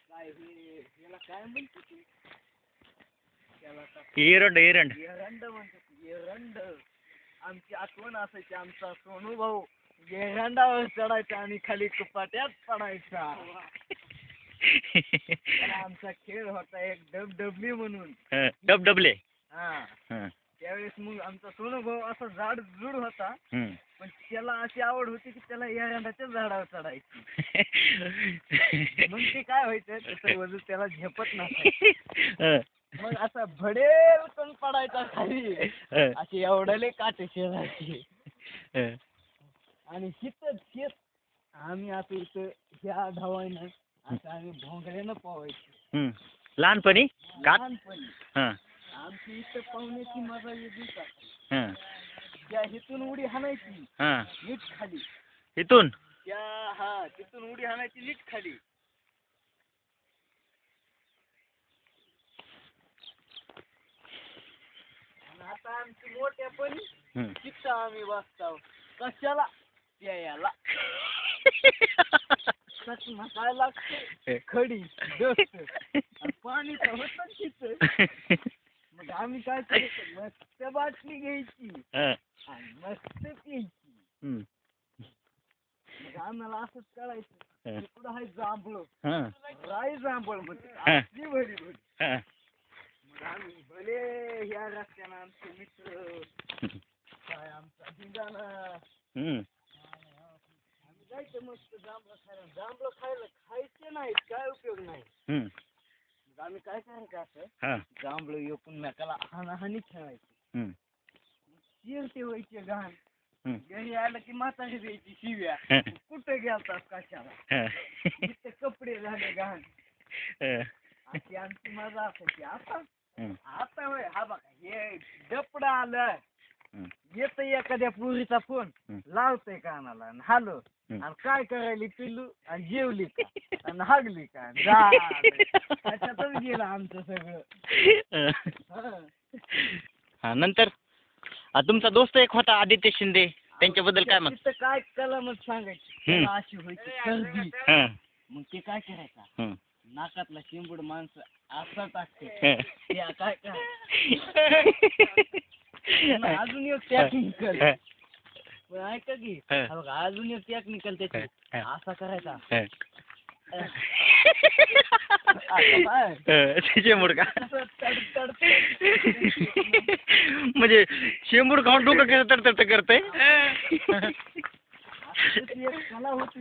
काय हे याला काय म्हणते ते? त्याला एरंड एरंड एरंड म्हणतात. एरंड आमची आठवण असायची. आमचा सोनू भाऊ एरंडावर चढायचा आणि खाली कपाट्यात पडायचा. आमचा खेळ होता एक डबडबली म्हणून. डबडबले. हा त्यावेळेस मग आमचा सोनू भाऊ असा जुड होता. पण त्याला अशी आवड होती की त्याला एरंडाच्या झाडावर चढायची. मग ते काय व्हायचं त्याचं वजन त्याला झेपत नसायचं. मग असा भडेल पण पडायचा खाली. अशी एवढ्याले काटे शेजायची. आणि शेत आम्ही आता इथं ह्या धावायनं असं आम्ही भोंगड्यानं पोहायचो लहानपणी. लहानपणी आमची इथं पाहुण्याची मजा वेगळी का. त्या हिथून उडी हाणायची नीट खाली. इथून त्या तिथून उडी हाणायची नीट खाली. आता आमची मोठ्या पण तिथं आम्ही बसतो कशाला प्यायला. काय लागतं खडी दस्त पाणी तर होतं तिथं. मग आम्ही काय करायचं मस्त बाटली घ्यायची आणि मस्त प्यायची. मग आम्हाला असंच करायचं. तिकडं आहे जांभळ राई जांभळ म्हणजे असली भरी भरी. मग आम्ही भले ह्या रस्त्यानं आमचे मित्र काय आमचा धिंगाणा आम्ही जायचं मस्त जांभळं खायला. जांभळं खायचे नाहीत काय उपयोग नाही. मग आम्ही काय करायचं असं जांभळं येऊन नकाला हाणाहाणी खेळायचं. चिरते व्हायचे घाण. घरी आलं की म्हातारी द्यायची शिव्या. कुठं गेलतात कशाला तिथे कपडे झाले घाण. अशी आमची मजा असायची. आता होय हा बघा हे डपडं आलं येत एखाद्या पोरीचा फोन लावतोय कानाला आणि हॅलो आणि काय करायली पिल्लू आणि जेवली का आणि हागली का त्याच्यातच गेलं आमचं सगळं. नंतर तुमचा दोस्त एक होता आदित्य शिंदे त्यांच्याबद्दल काय मग. तिथं काय कलमच सांगायची अशी व्हायची सर्दी. मग ते काय करायचा नाकातला शेंबूड माणसं असा टाकते. काय अजून एक टेक्निकल ऐका की अजून एक टेक्निकल त्याची असा करायचा. शेंबूड का म्हणजे शेंबूड खाऊन डोकं कसं तडतड करतंय. कला होती.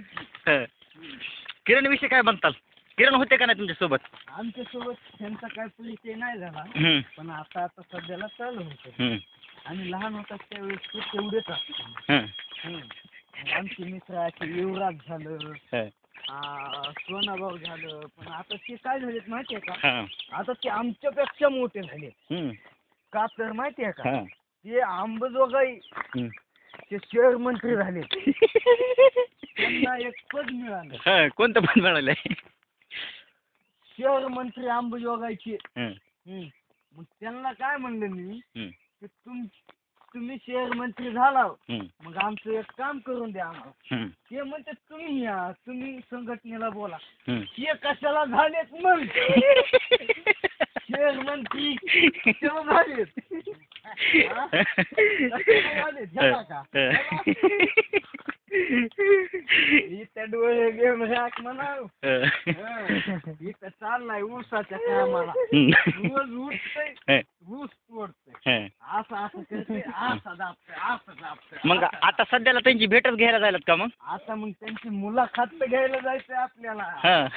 किरण विषयी काय म्हणताल. किरण होते का नाही तुमच्यासोबत. आमच्यासोबत त्यांचा काय परिचय नाही झाला पण आता सध्याला चालू होत. आम्ही लहान होतात त्यावेळेस तेवढेच आमचे मित्र असे युवराज झालं सोनाभाऊ झालं. पण आता ते काय झालेत माहितीये का आता ते आमच्यापेक्षा मोठे झाले. का तर माहितीये का ते अंबाजोगाई ते शहर मंत्री झाले. त्यांना एक पद मिळालं. कोणतं पद मिळालंय. शहर मंत्री अंबाजोगाईचे. मग त्यांना काय म्हणलं मी की तुम्ही शहर मंत्री झाला मग आमचं एक काम करून द्या आम्हाला. ते म्हणते तुम्ही या तुम्ही संघटनेला बोला. हे कशाला झालेत मग शहर मंत्री झालेत. झाला का इथं डोळे घेऊन राख म्हणाव. इथं चाललाय ऊसाच्या कामाला रोज उठतंय ऊस तोडतंय असं असं करतंय असं दाबतंय. मग आता सध्याला त्यांची भेटच घ्यायला जायलात का मग. आता मग त्यांची मुलाखत घ्यायला जायचंय आपल्याला.